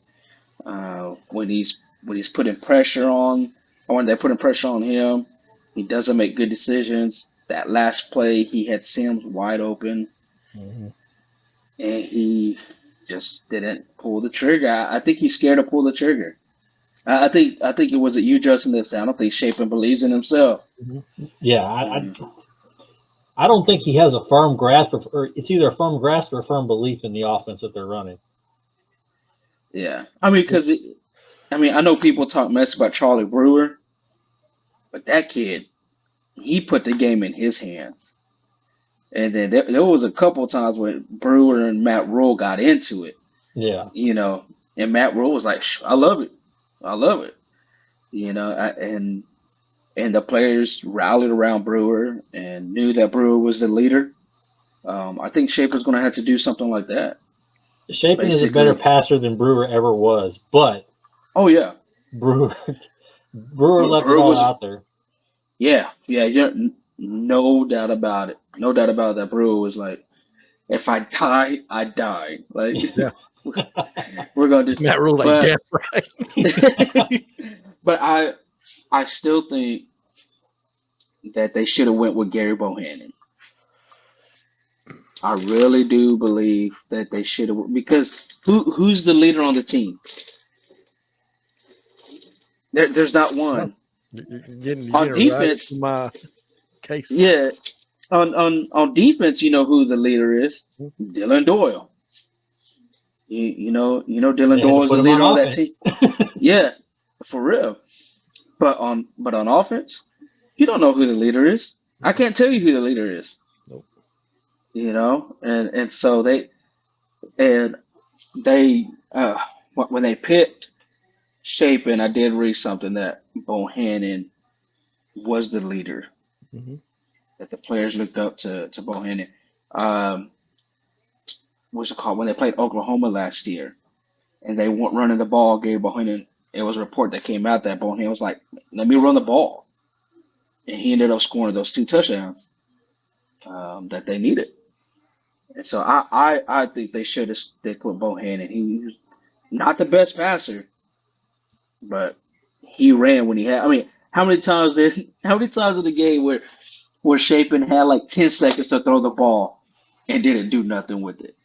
When he's putting pressure on, or when they're putting pressure on him, he doesn't make good decisions. That last play, he had Sims wide open, and he just didn't pull the trigger. I think he's scared to pull the trigger. I think it was you, Justin, that said, I don't think Shapen believes in himself. Yeah, I don't think he has a firm grasp, or it's either a firm grasp or a firm belief in the offense that they're running. Yeah, I mean, I know people talk mess about Charlie Brewer, but that kid, he put the game in his hands. And then there was a couple of times when Brewer and Matt Rule got into it. Yeah. And Matt Rule was like, I love it. I love it. And the players rallied around Brewer and knew that Brewer was the leader. I think Shaper's going to have to do something like that. Shapen is a better passer than Brewer ever was, but oh yeah, Brewer left it all out there. Yeah, no doubt about it. No doubt about that. Brewer was like, if I die, I die. Like, Yeah. we're gonna do. Matt Rule, like, damn right. But I still think that they should have went with Gary Bohannon. I really do believe that they should have, because who's the leader on the team? There's not one. You're getting On defense, right my case. Yeah, on defense, you know who the leader is? Dylan Doyle. You know Dylan Doyle is the leader on that team. Yeah, for real. But on offense, you don't know who the leader is. I can't tell you who the leader is. Nope. And so they when they picked Shapen, I did read something that Bohannon was the leader. Mm-hmm. That the players looked up to Bohannon. What's it called? When they played Oklahoma last year and they weren't running the ball, Gary Bohannon, it was a report that came out that Bohannon was like, let me run the ball. And he ended up scoring those 2 touchdowns that they needed. And so I think they should have stick with Bohannon. He was not the best passer, but he ran when he had. I mean, how many times in the game where Shapen had like 10 seconds to throw the ball and didn't do nothing with it?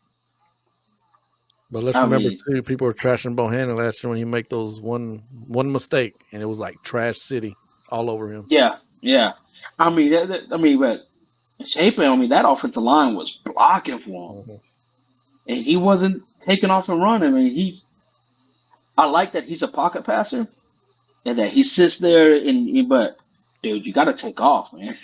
But let's remember too, people were trashing Bohannon last year when he make those one mistake, and it was like trash city all over him. Yeah. I mean, but Shapen, that offensive line was blocking for him, and he wasn't taking off and running. I mean, I like that he's a pocket passer, and that he sits there but dude, you got to take off, man.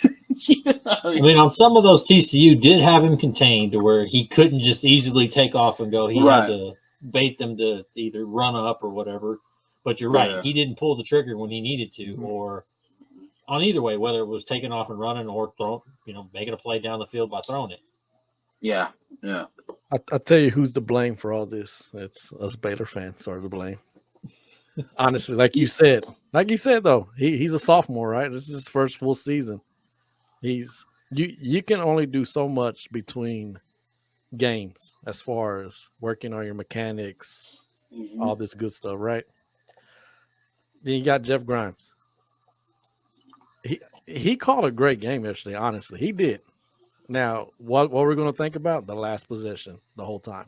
I mean, on some of those, TCU did have him contained to where he couldn't just easily take off and go. He had to bait them to either run up or whatever. But you're right. He didn't pull the trigger when he needed to, or on either way, whether it was taking off and running or making a play down the field by throwing it. Yeah, yeah. I tell you who's to blame for all this. It's us Baylor fans are to blame. Honestly, like you said though, he's a sophomore, right? This is his first full season. You can only do so much between games as far as working on your mechanics, Mm-hmm. all this good stuff, right? Then you got Jeff Grimes. He called a great game yesterday. Honestly, he did. Now, what we're going to think about the last possession the whole time,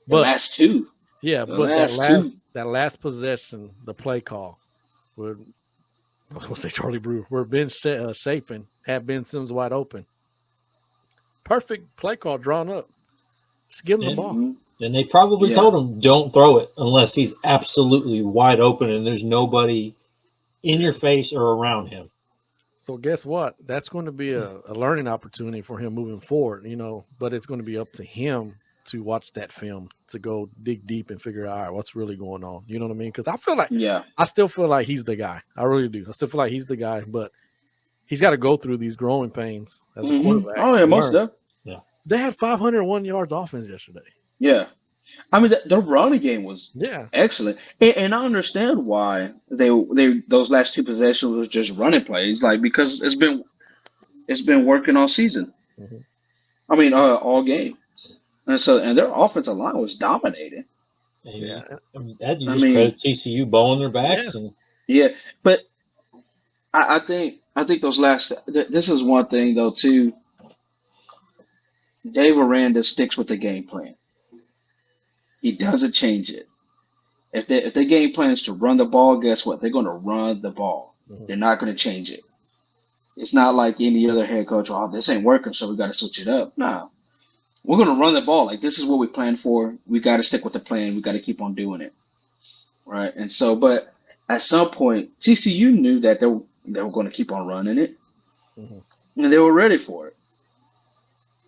The but last two. yeah, The but last two. that last possession, the play call, where I was going to say Charlie Brewer, where Ben Chapin had Ben Sims wide open. Perfect play call drawn up. Just give him the And, ball. Mm-hmm. and they probably Yeah. told him, don't throw it unless he's absolutely wide open and there's nobody in your face or around him. So guess what? That's going to be a learning opportunity for him moving forward, but it's going to be up to him to watch that film, to go dig deep and figure out, all right, what's really going on. You know what I mean? Because I still feel like he's the guy. I really do. I still feel like he's the guy, but he's got to go through these growing pains as a quarterback. Oh, yeah, most of. Yeah. They had 501 yards offense yesterday. Yeah. I mean, the running game was Yeah. excellent, and I understand why they those last two possessions was just running plays, like because it's been working all season. Mhm. I mean, all game, and their offensive line was dominating. And Yeah. that you I just mean- credit TCU bowling their backs and Yeah, but I think those last. This is one thing though too. Dave Aranda sticks with the game plan. He doesn't change it. If their game plan is to run the ball, guess what? They're going to run the ball. Mhm. They're not going to change it. It's not like any other head coach. Oh, this ain't working, so we got to switch it up. No, we're going to run the ball. Like this is what we planned for. We got to stick with the plan. We got to keep on doing it, right? And so, but at some point, TCU knew that they were going to keep on running it, Mhm. and they were ready for it.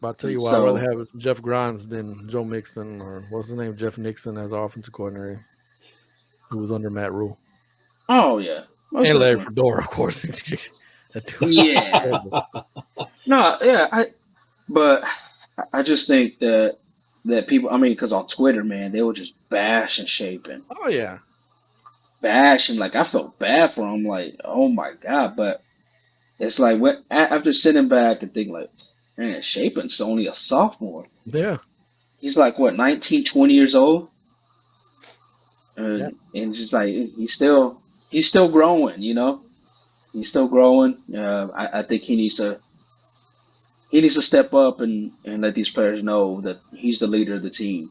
But I'll tell you why I'd rather have Jeff Grimes than Joe Mixon, or what's his name, Jeff Nixon as offensive coordinator, who was under Matt Rule. Oh yeah, most And Larry definitely. Fedora, of course. That dude was Yeah. terrible. No, yeah, but I just think that people. I mean, because on Twitter, man, they were just bashing Chapin, Oh yeah. bashing. Like I felt bad for him. Like, oh my god. But it's like after sitting back and thinking, like, man, Chapin's only a sophomore. Yeah. He's like what, 19, 20 years old, Yeah. and just like he's still growing. He's still growing. I think he needs to step up and let these players know that he's the leader of the team.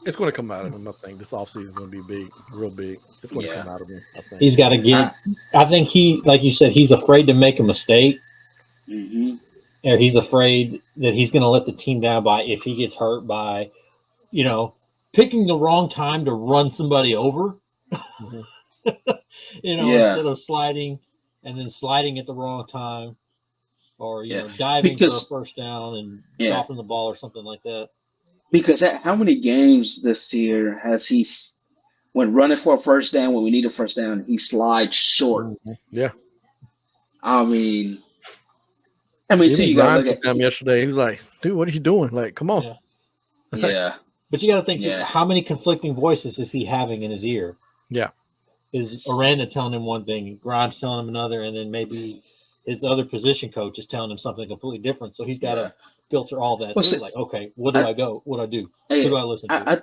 It's going to come out of him, I think. This offseason is going to be big, real big. It's going to Yeah. come out of him, I think. he's got to get. I think like you said, he's afraid to make a mistake. Mm-hmm. Or he's afraid that he's going to let the team down by if he gets hurt by, picking the wrong time to run somebody over. Mhm. Yeah. Instead of sliding and then sliding at the wrong time, or diving for a Because- first down and Yeah. dropping the ball or something like that. Because how many games this year has he, when running for a first down, when we need a first down, he slides short? Yeah. I mean, too, Even you got to Grimes look with them yesterday. He was like, dude, what are you doing? Like, come on. Yeah. Yeah. But you got to think, too, Yeah. how many conflicting voices is he having in his ear? Yeah. Is Aranda telling him one thing, Grimes telling him another, and then maybe his other position coach is telling him something completely different. So he's got to filter all that Well, through. see, Like, okay, what do I go? What do I do? Hey, Who do I listen to?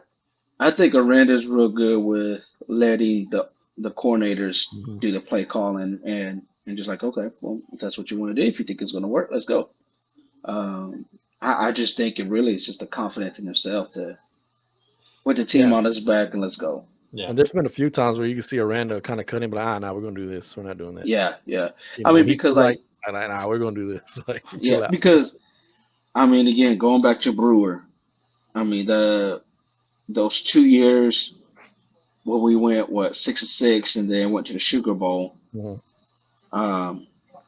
I think Aranda's real good with letting the coordinators Mhm. do the play calling and just like, okay, well, if that's what you want to do, if you think it's going to work, let's go. I just think it really is just the confidence in himself to put the team Yeah. on his back and let's go. Yeah. And there's been a few times where you can see Aranda kind of cut him, but nah, we're going to do this. We're not doing that. Yeah, yeah. You I know, mean, he because was like, nah, we're going to do this. Like, chill yeah, out. because I mean, again, going back to Brewer, I mean those 2 years where we went 6-6 and then went to the Sugar Bowl. Mhm.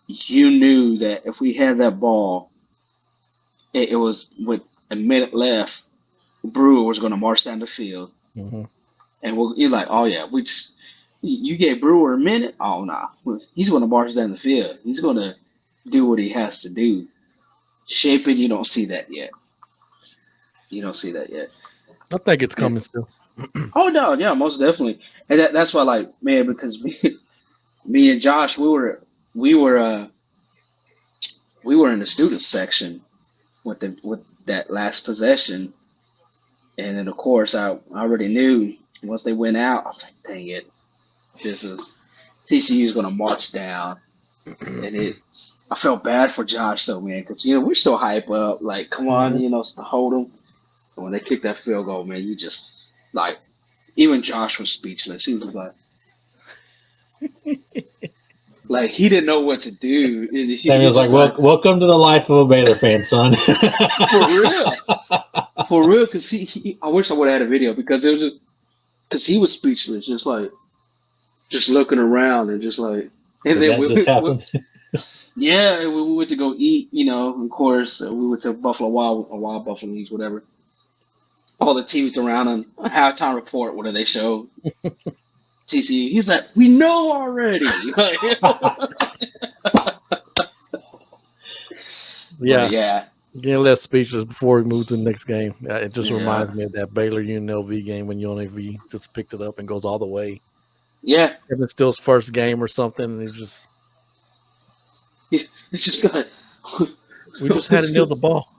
You knew that if we had that ball, it was with a minute left. Brewer was going to march down the field, Mhm. and you're like, oh yeah, you gave Brewer a minute. Oh no, he's going to march down the field. He's going to do what he has to do. Shaping, you don't see that yet. You don't see that yet. I think it's coming still. Oh no, yeah, most definitely. And that's why, like, man, because me and Josh, we were we were in the student section with that last possession, and then of course I already knew once they went out. I was like, dang it, this is TCU's gonna march down, and I felt bad for Josh though, man, because we're still hype up, like, come on, to hold them. And when they kicked that field goal, man, you just like, even Josh was speechless. He was like he didn't know what to do. Samuel's like, welcome to the life of a Baylor fan, son. For real, because I wish I would have had a video because because he was speechless, just looking around and just like. And then just happened. Yeah, we went to go eat. Of course, we went to Buffalo Wild Buffalo Wings, whatever. All the TVs around him, halftime report. What do they show? TCU. He's like, we know already. Yeah. Getting less speechless before we move to the next game. It just reminds me of that Baylor UNLV game when UNLV just picked it up and goes all the way. Yeah. Kevin Steele's first game or something, and it's just good. We just had to nail the ball.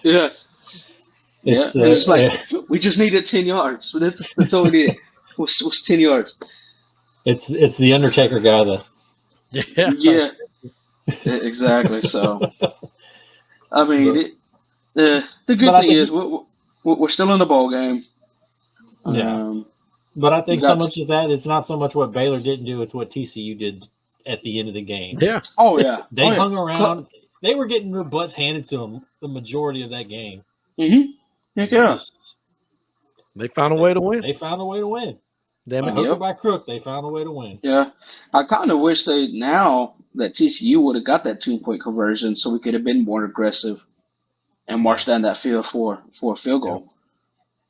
Yeah. It's like we just needed 10 yards. That's all we needed. Was 10 yards. It's the Undertaker guy, though. Yeah. Exactly. So, I mean, the good thing is we're still in the ball game. Yeah. But I think so much of that, it's not so much what Baylor didn't do; it's what TCU did at the end of the game. Yeah. Oh yeah. They hung around. They were getting their butts handed to them the majority of that game. Mm-hmm. Yeah. They found a way to win. They found a way to win. Damn by it. hook or by crook, they found a way to win. Yeah. I kind of wish now that TCU would have got that 2-point conversion so we could have been more aggressive and marched down that field for a field goal.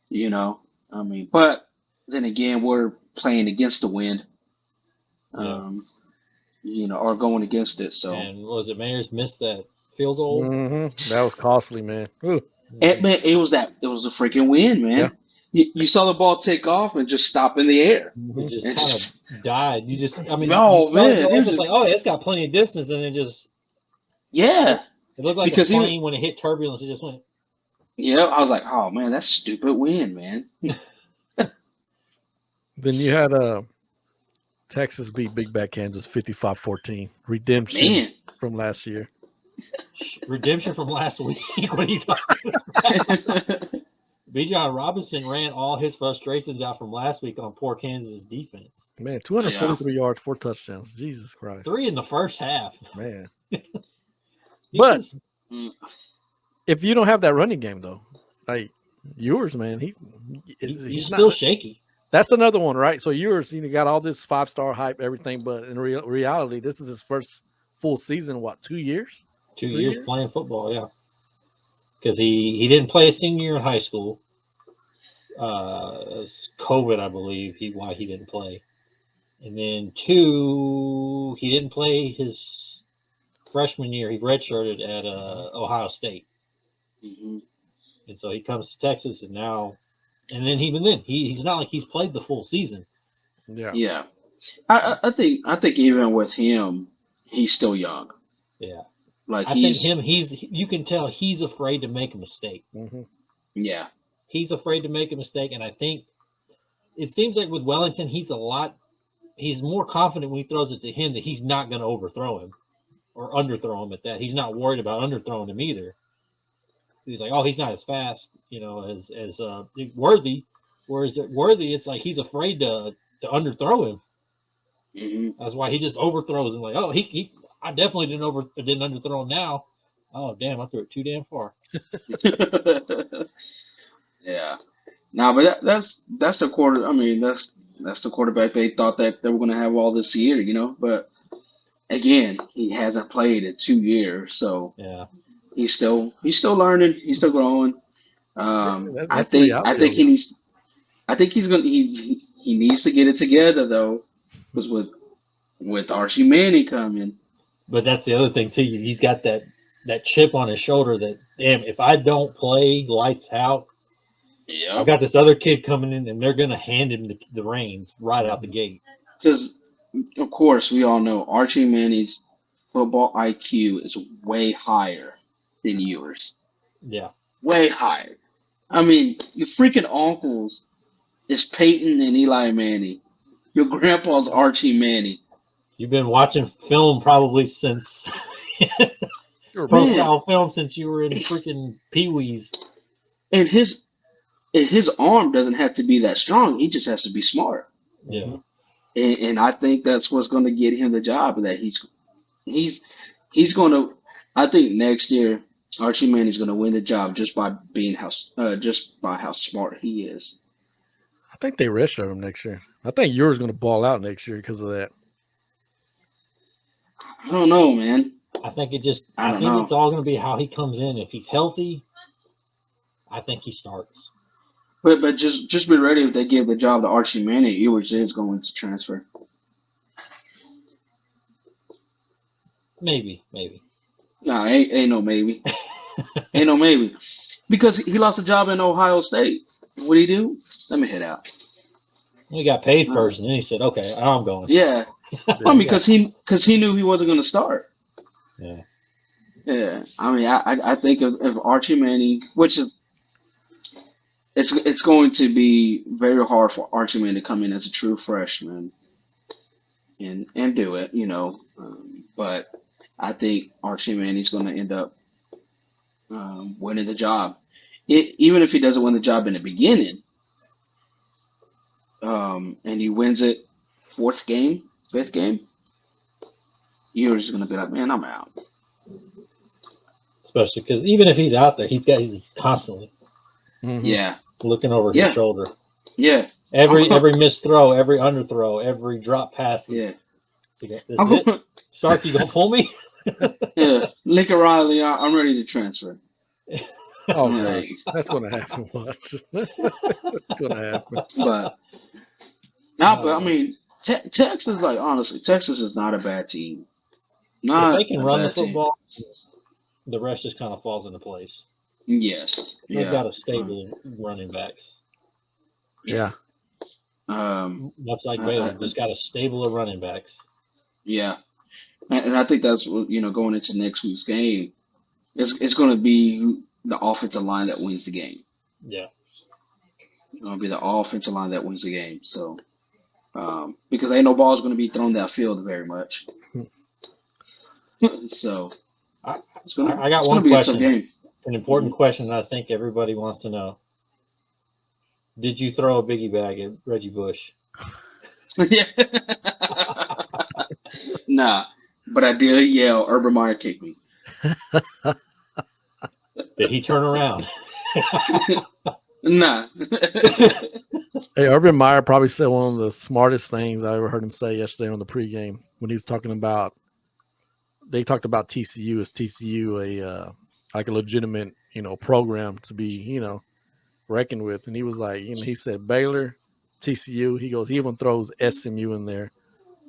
Yeah. I mean, but then again, we're playing against the wind. Or going against it. So. And was it Mayers missed that field goal? Mm-hmm. That was costly, man. Ooh. Man, it was a freaking wind, man. Yeah. You saw the ball take off and just stop in the air. It just kind of died. You just, I mean, it was like, oh, it's got plenty of distance, and it just, it looked like a plane when it hit turbulence. It just went. Yeah, I was like, oh man, that's stupid wind, man. Then you had Texas beat Big Bad Kansas 55-14. Redemption from last year. Redemption from last week. What are you talking about? Bijan Robinson ran all his frustrations out from last week on poor Kansas defense. Man, 243 yards, 4 touchdowns. Jesus Christ. 3 in the first half. Man. But if you don't have that running game, though, like yours, man, he's still shaky. That's another one, right? So yours, got all this 5-star hype, everything, but in reality, this is his first full season. What, 2 years? 2 years playing football, yeah. Because he didn't play a senior year in high school. It's COVID, I believe, why he didn't play. And then 2, he didn't play his freshman year. He redshirted at Ohio State. Mm-hmm. And so he comes to Texas, and then he's not like he's played the full season. Yeah. Yeah. I think even with him, he's still young. Yeah. Like I think you can tell he's afraid to make a mistake. Mm-hmm. Yeah. He's afraid to make a mistake, and I think it seems like with Wellington, he's more confident when he throws it to him that he's not going to overthrow him or underthrow him at that. He's not worried about underthrowing him either. He's like, oh, he's not as fast, as Worthy. Whereas at Worthy, it's like he's afraid to underthrow him. Mm-hmm. That's why he just overthrows him. Like, oh, I definitely didn't underthrow him now. Oh, damn, I threw it too damn far. Yeah. No, but that's the quarter. I mean, that's the quarterback they thought that they were going to have all this year, But again, he hasn't played in 2 years, so yeah, he's still learning. He's still growing. I think he needs to get it together though, because with Archie Manning coming. But that's the other thing too. He's got that that chip on his shoulder that, damn, if I don't play lights out, I've got this other kid coming in and they're going to hand him the reins right out the gate. Because, of course, we all know Archie Manny's football IQ is way higher than yours. Yeah. Way higher. I mean, your freaking uncles is Peyton and Eli Manning. Your grandpa's Archie Manning. You've been watching film probably since pro style film since you were in freaking Pee-wees. And his arm doesn't have to be that strong. He just has to be smart. Yeah. And I think that's what's going to get him the job. That he's going to. I think next year Archie Manning's going to win the job just by how smart he is. I think they redshirt him next year. I think yours going to ball out next year because of that. I don't know, man. I think it's all going to be how he comes in. If he's healthy, I think he starts. But just be ready if they give the job to Archie Manning. Ewers is going to transfer. Maybe. No, ain't no maybe. Ain't no maybe. Because he lost a job in Ohio State. What'd he do? Let me head out. He got paid first, and then he said, "Okay, I'm going." Yeah. Because he knew he wasn't going to start. Yeah. Yeah. I mean, I think of Archie Manning, which is it's going to be very hard for Archie Manning to come in as a true freshman and do it, but I think Archie Manning's going to end up winning the job. Even if he doesn't win the job in the beginning, and he wins it fifth game, you're just going to be like, man, I'm out. Especially because even if he's out there, he's constantly looking over his shoulder. Yeah. Every missed throw, every underthrow, every drop pass. Yeah. This is it? Sark, you going to pull me? Yeah. Lincoln Riley, I'm ready to transfer. Oh, gosh. That's going to happen. That's going to happen. But I mean, Texas, like, honestly, Texas is not a bad team. If they can run the football, the rest just kind of falls into place. Yes. They've got a stable running backs. Yeah. Much like Baylor, just got a stable of running backs. Yeah. And I think that's what, going into next week's game, it's going to be the offensive line that wins the game. Yeah. It's going to be the offensive line that wins the game. So, because ain't no ball's going to be thrown downfield very much. So, I got one question, an important question that I think everybody wants to know. Did you throw a biggie bag at Reggie Bush? Yeah. Nah, but I did yell, Urban Meyer kicked me. Did he turn around? Nah. Hey, Urban Meyer probably said one of the smartest things I ever heard him say yesterday on the pregame when he was talking about. They talked about TCU. Is TCU a legitimate program to be reckoned with? And he was like, he said Baylor, TCU. He goes, he even throws SMU in there.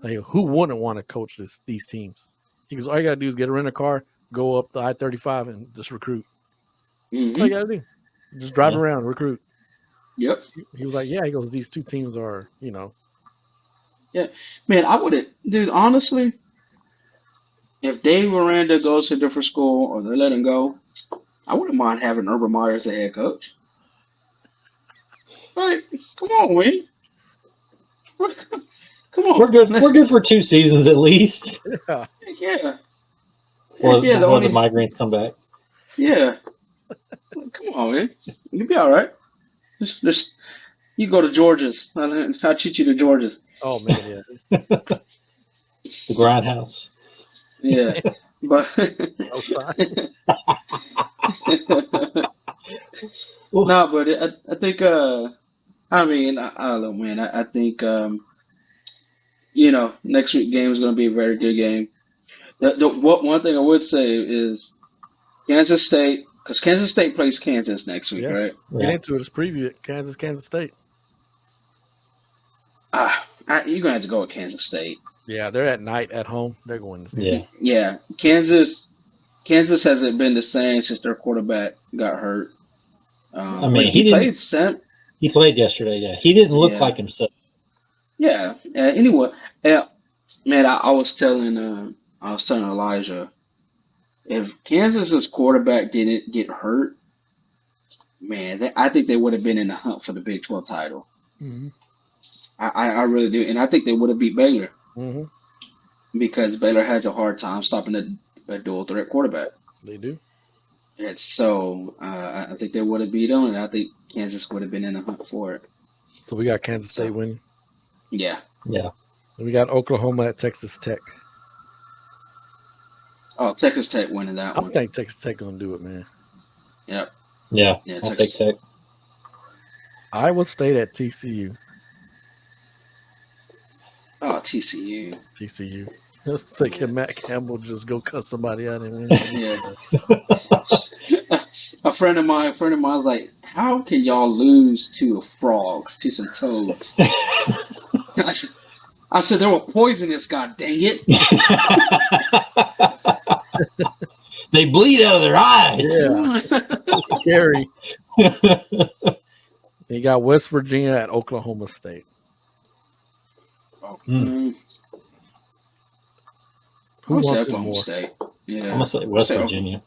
Like, who wouldn't want to coach these teams? He goes, all you gotta do is get a rental car, go up the I-35, and just recruit. Mm-hmm. All you gotta do, just drive around, recruit. Yep. He was like, yeah. He goes, these two teams are, Yeah, man, I would have, dude. Honestly, if Dave Miranda goes to a different school or they let him go, I wouldn't mind having Urban Meyer as the head coach. Like, come on, Wayne. Come on. We're good for 2 seasons at least. Yeah. Before the migraines come back. Yeah. Come on, man. You'll be all right. Just you go to George's. I'll teach you to George's. Oh man, yeah. The grindhouse. Yeah, but no, but I think I mean I don't know, man. I think next week game is going to be a very good game. One thing I would say is Kansas State, because Kansas State plays Kansas next week, right? Get into it. It's preview it. Kansas State. You're gonna have to go with Kansas State. Yeah, they're at night at home. They're going to see. Yeah. Kansas Kansas hasn't been the same since their quarterback got hurt. I mean, But he didn't. played Sam. He played yesterday. Yeah, he didn't look Yeah, like himself. yeah. Anyway, man, I was telling Elijah, if Kansas's quarterback didn't get hurt, man, I think they would have been in the hunt for the Big 12 title. Mm-hmm. I really do, and I think they would have beat Baylor Mm-hmm. because Baylor has a hard time stopping a dual threat quarterback. They do. And so I think they would have beat them, and I think Kansas would have been in the hunt for it. So we got Kansas State So, winning. yeah. Yeah. And we got Oklahoma at Texas Tech. Oh, Texas Tech winning that I one. think Texas Tech gonna do it, man. Yep. Yeah. Yeah, I'll Texas. take Tech. Iowa State at TCU. Oh, TCU. TCU. It's like Matt Campbell just go cut somebody out and win. Yeah. a friend of mine was like, "How can y'all lose to frogs, to some toads?" I said, "They were poisonous. God dang it!" They bleed out of their eyes. Yeah, it's scary. You got West Virginia at Oklahoma State. Who I would say wants it Oklahoma more? State. Yeah. I'm gonna say West Virginia.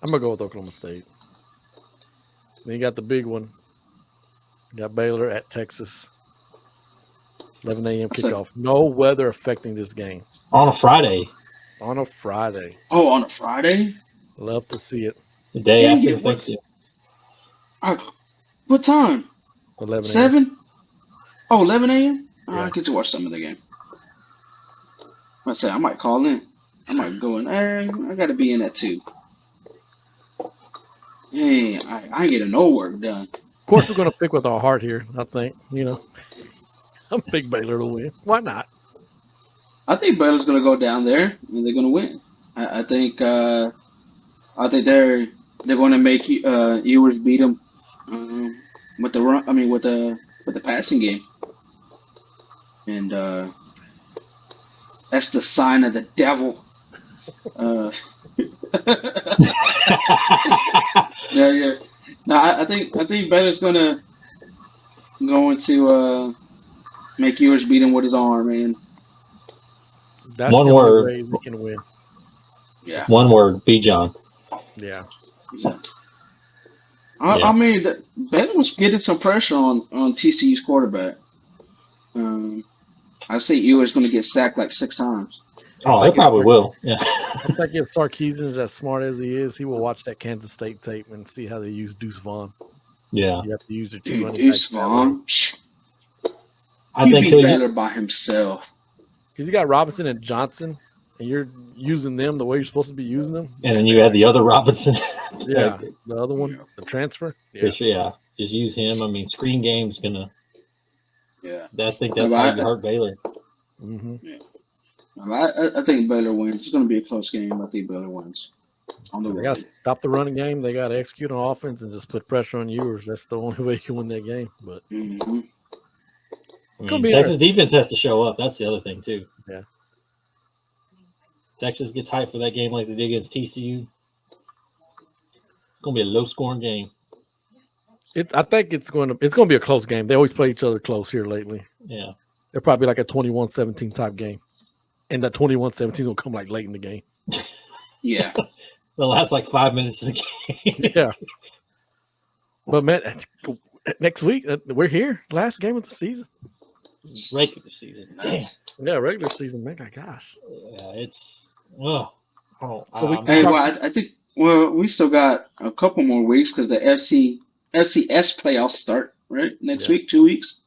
I'm gonna go with Oklahoma State. Then you got the big one. You got Baylor at Texas. 11 a.m. kickoff. No weather affecting this game. On a Friday. On a Friday. Oh, on a Friday? Love to see it. The day Dang after it, what- Thanksgiving. What time? 11 a.m. 7? Oh, 11 a.m.? Yeah. I get to watch some of the game. I say I might call in. I might go in. I got to be in at 2. Hey, I ain't getting no work done. Of course, we're going to pick with our heart here, I think. I'm big Baylor to win. Why not? I think Baylor's going to go down there and they're going to win. I think they're going to make Ewers beat them with the run. I mean with the passing game, and that's the sign of the devil. Yeah. No, I think Baylor's going to make Ewers beat him with his arm, and That's One the only word. way we can win. yeah. One word, B. John. Yeah. I mean, Baylor was getting some pressure on TCU's quarterback. I say Ewers going to get sacked like 6 times. Oh, they probably will. Yeah. I think if Sarkisian is as smart as he is, he will watch that Kansas State tape and see how they use Deuce Vaughn. Yeah. You have to use your 2 Dude, running Deuce backs that way. Vaughn, I he think beat he'll Baylor by himself. Because you got Robinson and Johnson, and you're using them the way you're supposed to be using them. and then you had the other Robinson. Yeah. The other one, the transfer. Yeah. Yeah. Just use him. I mean, screen game's gonna. Yeah. I think that's how you hurt Baylor. Mm-hmm. I think Baylor wins. It's going to be a close game. I think Baylor wins. On the They road. got to stop the running game. They got to execute on offense and just put pressure on Ewers. That's the only way you can win that game. But Mhm. I gonna mean, be Texas defense has to show up. That's the other thing too. Yeah. Texas gets hyped for that game like they did against TCU. It's gonna be a low-scoring game. I think it's going to be a close game. They always play each other close here lately. Yeah. They're probably like a 21-17 type game. And that 21-17 will come like late in the game. Yeah. The last like 5 minutes of the game. Yeah. But man, next week we're here. Last game of the season. Regular season. Damn. Yeah, regular season. Man, my gosh. Yeah, it's. Oh. So Hey, well, I think we still got a couple more weeks because the FCS playoffs start next week, 2 weeks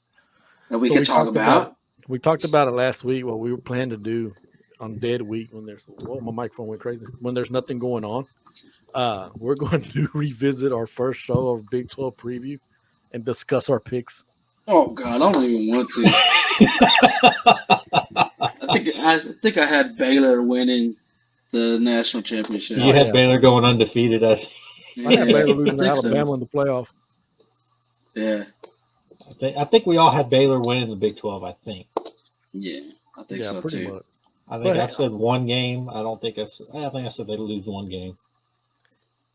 that we can talk about. We talked about it last week. What we were planning to do on dead week when there's my microphone went crazy when there's nothing going on. We're going to revisit our first show of Big 12 preview and discuss our picks. Oh God, I don't even want to. I think I had Baylor winning the national championship. You had Baylor going undefeated. I had Baylor losing to I think Alabama so. in the playoff. Yeah, I think we all had Baylor winning the Big 12. I think. yeah, I think Yeah, so pretty too. much. I think But I've said one game. I think I said they lose one game.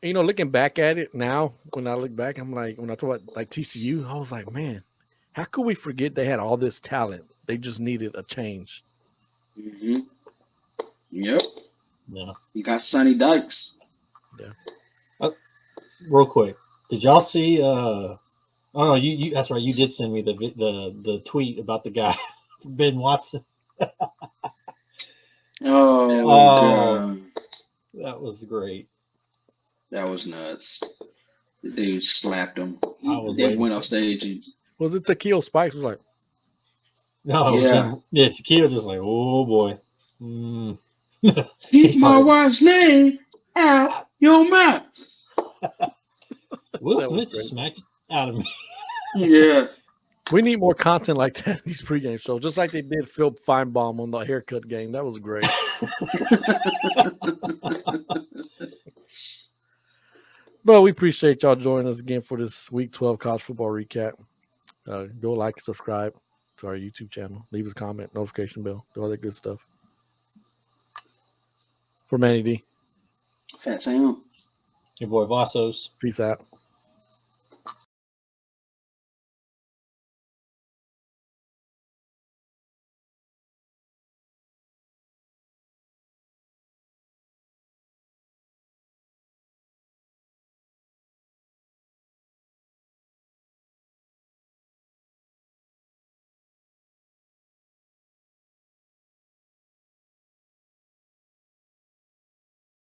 looking back at it now, when I look back, I'm like, when I talk about like TCU, I was like, man, how could we forget they had all this talent? They just needed a change. Mm-hmm. Yep. Yeah. You got Sonny Dykes. Real quick, did y'all see? Oh no, you. That's right. You did send me the tweet about the guy, Ben Watson. Oh, Oh, God. that was great. That was nuts. The dude slapped him. I was They waiting went for. off stage and Was it Tequila Spikes? Was like, No, it was yeah. Ben. Yeah, Tequila's just like, oh boy. Mm. Keep He's my probably wife's name out your mouth. Will that was Smith great. just smacked out of me. Yeah. We need more content like that in these pregame shows, just like they did Phil Feinbaum on the haircut game. That was great. But we appreciate y'all joining us again for this Week 12 college football recap. Go like and subscribe to our YouTube channel. Leave us a comment, notification bell, do all that good stuff. For Manny D, Fat Sam. Your boy Vassos. peace out.